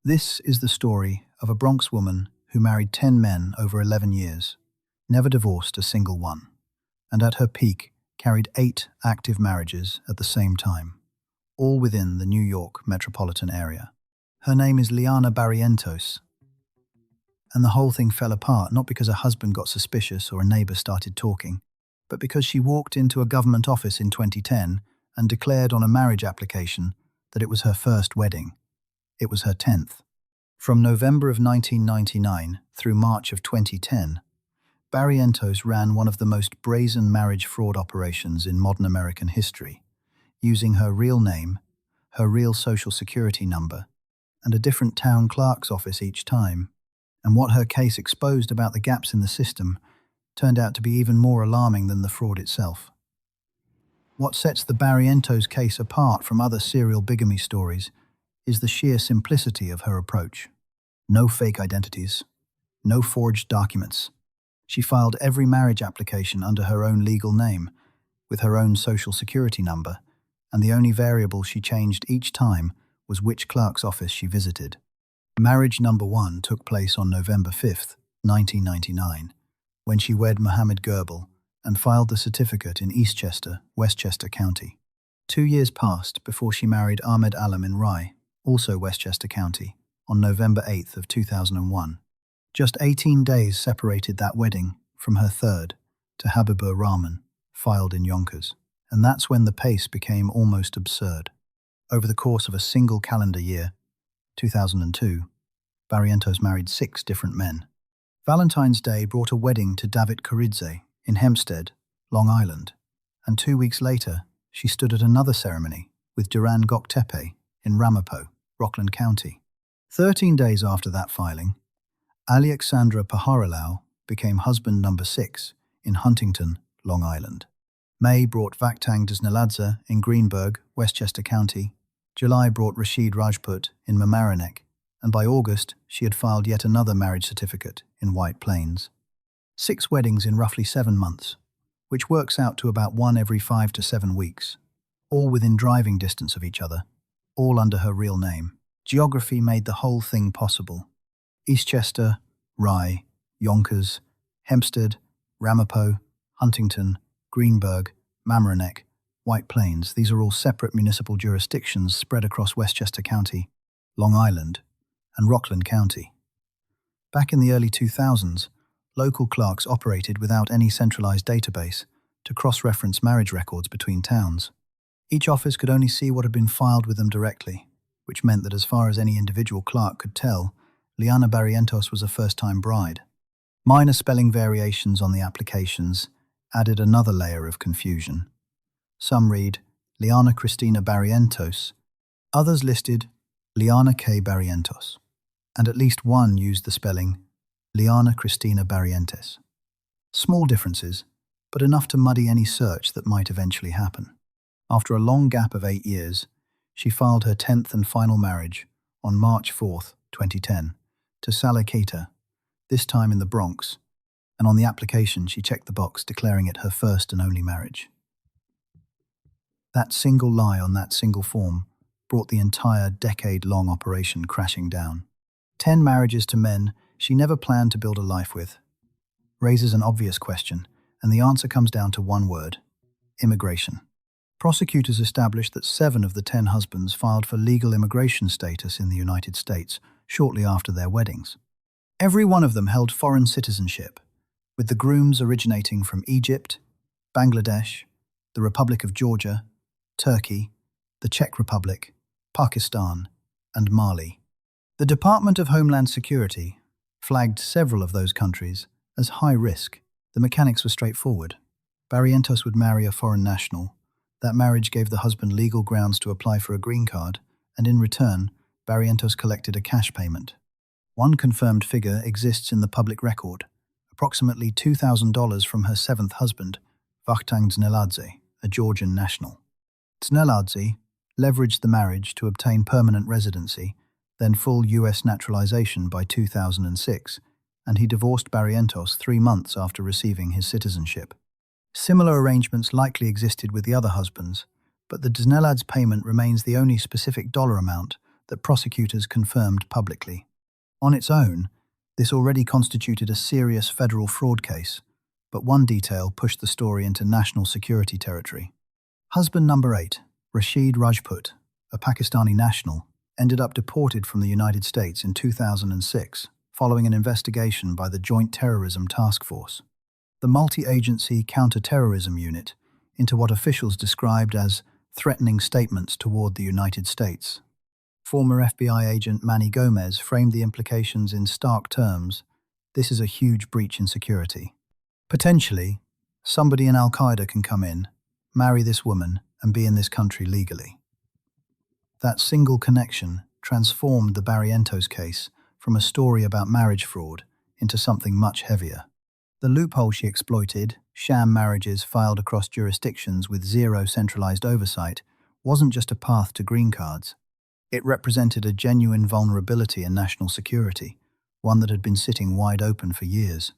This is the story of a Bronx woman who married 10 men over 11 years, never divorced a single one, and at her peak carried 8 active marriages at the same time, all within the New York metropolitan area. Her name is Liana Barrientos, and the whole thing fell apart not because her husband got suspicious or a neighbor started talking, but because she walked into a government office in 2010 and declared on a marriage application that it was her first wedding. It was her 10th. From November of 1999 through March of 2010, Barrientos ran one of the most brazen marriage fraud operations in modern American history, using her real name, her real social security number, and a different town clerk's office each time. And what her case exposed about the gaps in the system turned out to be even more alarming than the fraud itself. What sets the Barrientos case apart from other serial bigamy stories is the sheer simplicity of her approach. No fake identities, no forged documents. She filed every marriage application under her own legal name, with her own social security number, and the only variable she changed each time was which clerk's office she visited. Marriage number 1 took place on November 5, 1999, when she wed Mohammed Gerbel and filed the certificate in Eastchester, Westchester County. 2 years passed before she married Ahmed Alam in Rye, also Westchester County, on November 8 of 2001. Just 18 days separated that wedding from her third to Habibur Rahman, filed in Yonkers. And that's when the pace became almost absurd. Over the course of a single calendar year, 2002, Barrientos married 6 different men. Valentine's Day brought a wedding to David Koridze in Hempstead, Long Island, and 2 weeks later, she stood at another ceremony with Duran Goktepe in Ramapo, Rockland County. 13 days after that filing, Alexandra Paharalau became husband number 6 in Huntington, Long Island. May brought Vakhtang Dzneladze in Greenburgh, Westchester County. July brought Rashid Rajput in Mamaroneck, and by August she had filed yet another marriage certificate in White Plains. 6 weddings in roughly 7 months, which works out to about 1 every 5 to 7 weeks, all within driving distance of each other, all under her real name. Geography made the whole thing possible. Eastchester, Rye, Yonkers, Hempstead, Ramapo, Huntington, Greenburgh, Mamaroneck, White Plains, these are all separate municipal jurisdictions spread across Westchester County, Long Island, and Rockland County. Back in the early 2000s, local clerks operated without any centralized database to cross-reference marriage records between towns. Each office could only see what had been filed with them directly, which meant that as far as any individual clerk could tell, Liana Barrientos was a first-time bride. Minor spelling variations on the applications added another layer of confusion. Some read Liana Cristina Barrientos, others listed Liana K. Barrientos, and at least one used the spelling Liana Cristina Barrientes. Small differences, but enough to muddy any search that might eventually happen. After a long gap of 8 years, she filed her 10th and final marriage on March 4, 2010, to Saleh Keita, this time in the Bronx, and on the application she checked the box declaring it her first and only marriage. That single lie on that single form brought the entire decade-long operation crashing down. 10 marriages to men she never planned to build a life with. Raises an obvious question, and the answer comes down to one word: immigration. Prosecutors established that 7 of the 10 husbands filed for legal immigration status in the United States shortly after their weddings. Every one of them held foreign citizenship, with the grooms originating from Egypt, Bangladesh, the Republic of Georgia, Turkey, the Czech Republic, Pakistan, and Mali. The Department of Homeland Security flagged several of those countries as high risk. The mechanics were straightforward. Barrientos would marry a foreign national. That marriage gave the husband legal grounds to apply for a green card, and in return, Barrientos collected a cash payment. One confirmed figure exists in the public record, approximately $2,000 from her 7th husband, Vakhtang Dzneladze, a Georgian national. Dzneladze leveraged the marriage to obtain permanent residency, then full U.S. naturalization by 2006, and he divorced Barrientos 3 months after receiving his citizenship. Similar arrangements likely existed with the other husbands, but the Dzneladze payment remains the only specific dollar amount that prosecutors confirmed publicly. On its own, this already constituted a serious federal fraud case, but one detail pushed the story into national security territory. Husband number 8, Rashid Rajput, a Pakistani national, ended up deported from the United States in 2006 following an investigation by the Joint Terrorism Task Force, the multi-agency counter-terrorism unit, into what officials described as threatening statements toward the United States. Former FBI agent Manny Gomez framed the implications in stark terms. This is a huge breach in security. Potentially, somebody in Al-Qaeda can come in, marry this woman, and be in this country legally. That single connection transformed the Barrientos case from a story about marriage fraud into something much heavier. The loophole she exploited, sham marriages filed across jurisdictions with zero centralized oversight, wasn't just a path to green cards. It represented a genuine vulnerability in national security, one that had been sitting wide open for years.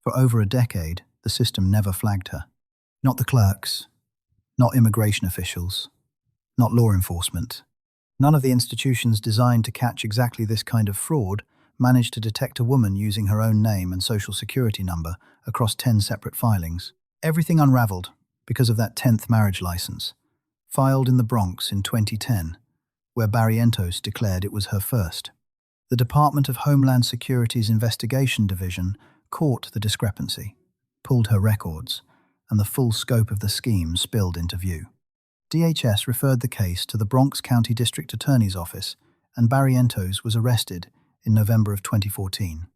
For over a decade, the system never flagged her. Not the clerks, not immigration officials, not law enforcement. None of the institutions designed to catch exactly this kind of fraud managed to detect a woman using her own name and social security number across 10 separate filings. Everything unraveled because of that 10th marriage license, filed in the Bronx in 2010, where Barrientos declared it was her first. The Department of Homeland Security's Investigation Division caught the discrepancy, pulled her records, and the full scope of the scheme spilled into view. DHS referred the case to the Bronx County District Attorney's Office, and Barrientos was arrested in November of 2014.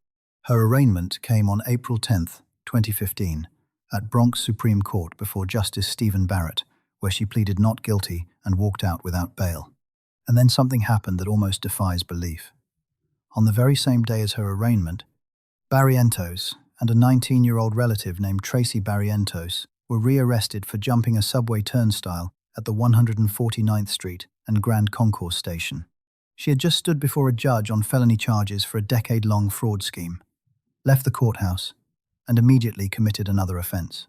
Her arraignment came on April 10, 2015, at Bronx Supreme Court before Justice Stephen Barrett, where she pleaded not guilty and walked out without bail. And then something happened that almost defies belief. On the very same day as her arraignment, Barrientos and a 19-year-old relative named Tracy Barrientos were rearrested for jumping a subway turnstile at the 149th Street and Grand Concourse station. She had just stood before a judge on felony charges for a decade-long fraud scheme, left the courthouse, and immediately committed another offense.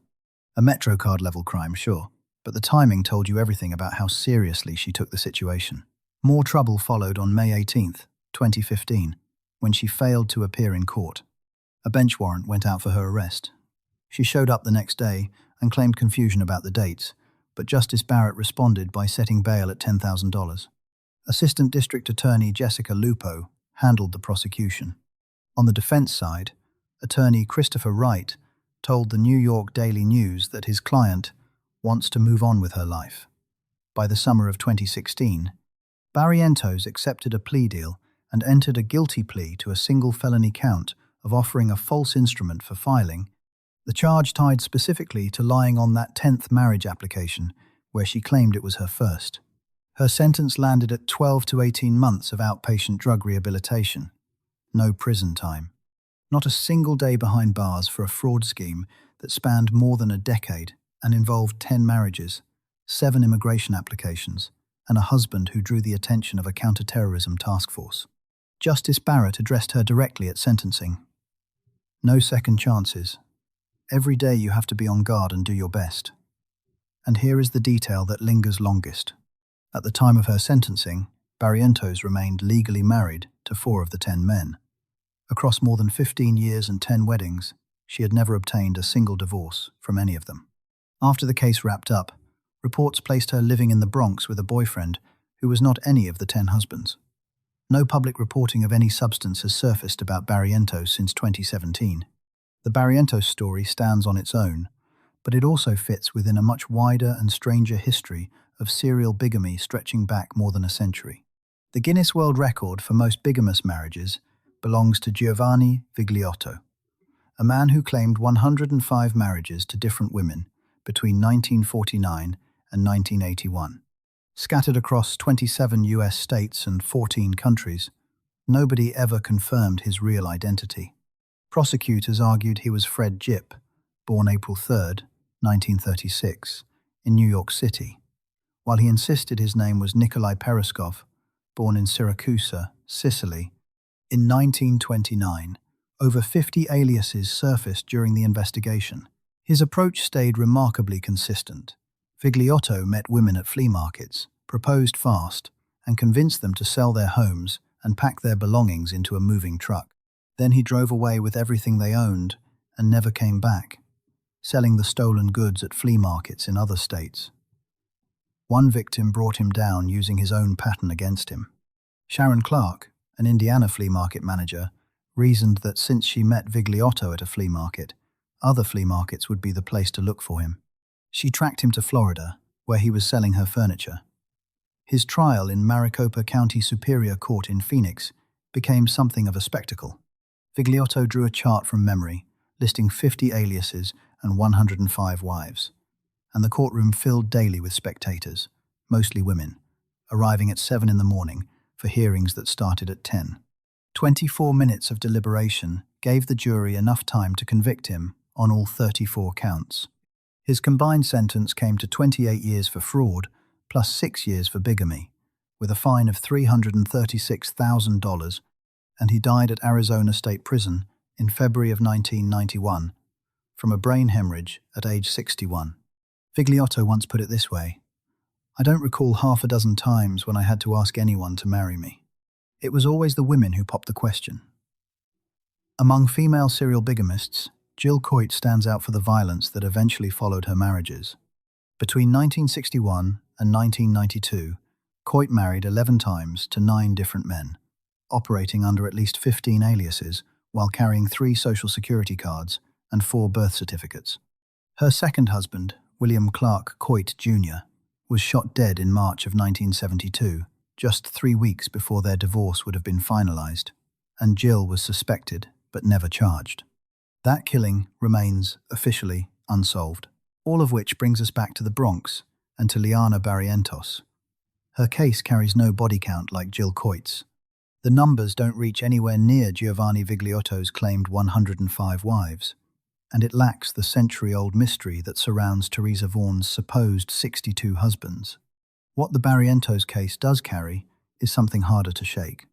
A MetroCard-level crime, sure, but the timing told you everything about how seriously she took the situation. More trouble followed on May 18, 2015, when she failed to appear in court. A bench warrant went out for her arrest. She showed up the next day and claimed confusion about the dates, but Justice Barrett responded by setting bail at $10,000. Assistant District Attorney Jessica Lupo handled the prosecution. On the defense side, attorney Christopher Wright told the New York Daily News that his client wants to move on with her life. By the summer of 2016, Barrientos accepted a plea deal and entered a guilty plea to a single felony count of offering a false instrument for filing, the charge tied specifically to lying on that 10th marriage application, where she claimed it was her first. Her sentence landed at 12 to 18 months of outpatient drug rehabilitation. No prison time. Not a single day behind bars for a fraud scheme that spanned more than a decade and involved 10 marriages, 7 immigration applications, and a husband who drew the attention of a counter-terrorism task force. Justice Barrett addressed her directly at sentencing. No second chances. Every day you have to be on guard and do your best. And here is the detail that lingers longest. At the time of her sentencing, Barrientos remained legally married to 4 of the 10 men. Across more than 15 years and 10 weddings, she had never obtained a single divorce from any of them. After the case wrapped up, reports placed her living in the Bronx with a boyfriend who was not any of the 10 husbands. No public reporting of any substance has surfaced about Barrientos since 2017. The Barrientos story stands on its own, but it also fits within a much wider and stranger history of serial bigamy stretching back more than a century. The Guinness World Record for most bigamous marriages belongs to Giovanni Vigliotto, a man who claimed 105 marriages to different women between 1949 and 1981. Scattered across 27 US states and 14 countries, nobody ever confirmed his real identity. Prosecutors argued he was Fred Jipp, born April 3, 1936, in New York City, while he insisted his name was Nikolai Peroskov, born in Syracuse, Sicily. In 1929, over 50 aliases surfaced during the investigation. His approach stayed remarkably consistent. Vigliotto met women at flea markets, proposed fast, and convinced them to sell their homes and pack their belongings into a moving truck. Then he drove away with everything they owned and never came back, selling the stolen goods at flea markets in other states. One victim brought him down using his own pattern against him. Sharon Clark, an Indiana flea market manager, reasoned that since she met Vigliotto at a flea market, other flea markets would be the place to look for him. She tracked him to Florida, where he was selling her furniture. His trial in Maricopa County Superior Court in Phoenix became something of a spectacle. Vigliotto drew a chart from memory, listing 50 aliases and 105 wives, and the courtroom filled daily with spectators, mostly women, arriving at 7 in the morning for hearings that started at 10. 24 minutes of deliberation gave the jury enough time to convict him on all 34 counts. His combined sentence came to 28 years for fraud, plus 6 years for bigamy, with a fine of $336,000, and he died at Arizona State Prison in February of 1991 from a brain hemorrhage at age 61. Vigliotto once put it this way: "I don't recall half a dozen times when I had to ask anyone to marry me. It was always the women who popped the question." Among female serial bigamists, Jill Coit stands out for the violence that eventually followed her marriages. Between 1961 and 1992, Coit married 11 times to 9 different men, operating under at least 15 aliases while carrying 3 social security cards and 4 birth certificates. Her second husband, William Clark Coit Jr., was shot dead in March of 1972, just 3 weeks before their divorce would have been finalized, and Jill was suspected but never charged. That killing remains officially unsolved. All of which brings us back to the Bronx and to Liana Barrientos. Her case carries no body count like Jill Coit's. The numbers don't reach anywhere near Giovanni Vigliotto's claimed 105 wives, and it lacks the century-old mystery that surrounds Teresa Vaughn's supposed 62 husbands. What the Barrientos case does carry is something harder to shake.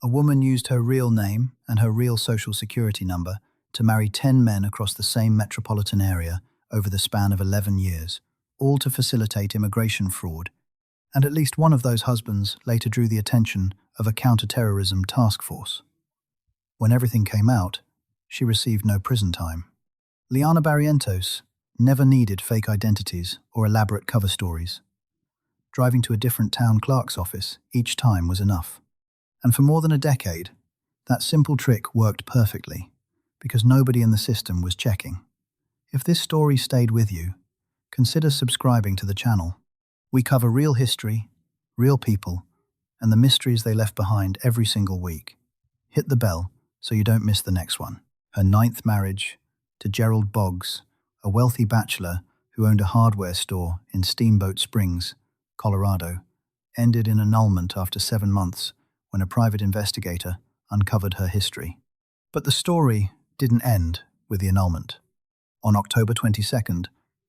A woman used her real name and her real social security number to marry 10 men across the same metropolitan area over the span of 11 years, all to facilitate immigration fraud, and at least one of those husbands later drew the attention of a counter-terrorism task force. When everything came out, she received no prison time. Liana Barrientos never needed fake identities or elaborate cover stories. Driving to a different town clerk's office each time was enough. And for more than a decade, that simple trick worked perfectly, because nobody in the system was checking. If this story stayed with you, consider subscribing to the channel. We cover real history, real people, and the mysteries they left behind every single week. Hit the bell so you don't miss the next one. Her 9th marriage to Gerald Boggs, a wealthy bachelor who owned a hardware store in Steamboat Springs, Colorado, ended in annulment after 7 months when a private investigator uncovered her history. But the story didn't end with the annulment. On October 22,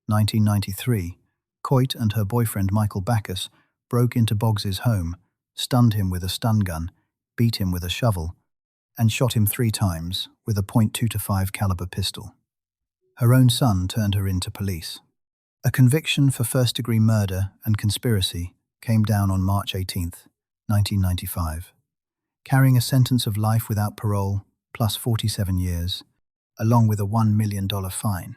1993, Coit and her boyfriend Michael Backus broke into Boggs's home, stunned him with a stun gun, beat him with a shovel, and shot him 3 times with a .225 caliber pistol. Her own son turned her in to police. A conviction for first-degree murder and conspiracy came down on March 18, 1995, carrying a sentence of life without parole plus 47 years, along with a $1 million fine.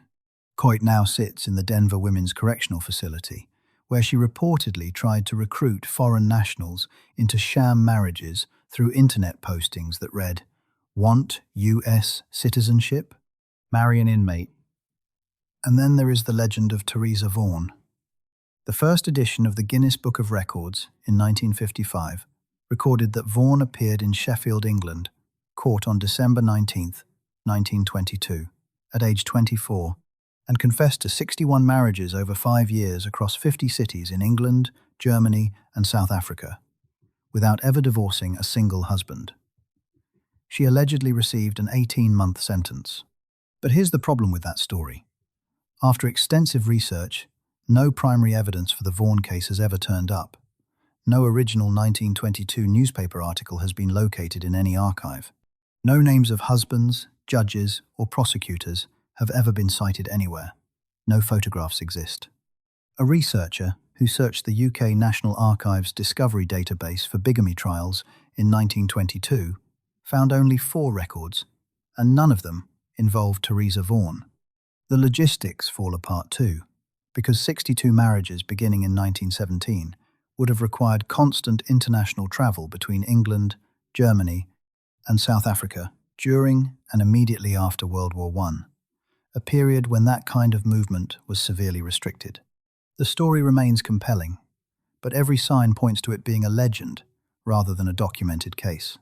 Coit now sits in the Denver Women's Correctional Facility, where she reportedly tried to recruit foreign nationals into sham marriages through internet postings that read, "Want U.S. citizenship? Marry an inmate." And then there is the legend of Teresa Vaughan. The first edition of the Guinness Book of Records in 1955 recorded that Vaughan appeared in Sheffield, England, caught on December 19, 1922, at age 24, and confessed to 61 marriages over 5 years across 50 cities in England, Germany, and South Africa, without ever divorcing a single husband. She allegedly received an 18-month sentence. But here's the problem with that story. After extensive research, no primary evidence for the Vaughan case has ever turned up. No original 1922 newspaper article has been located in any archive. No names of husbands, judges, or prosecutors have ever been cited anywhere. No photographs exist. A researcher who searched the UK National Archives Discovery Database for bigamy trials in 1922, found only 4 records, and none of them involved Teresa Vaughan. The logistics fall apart too, because 62 marriages beginning in 1917 would have required constant international travel between England, Germany, and South Africa during and immediately after World War I, a period when that kind of movement was severely restricted. The story remains compelling, but every sign points to it being a legend rather than a documented case.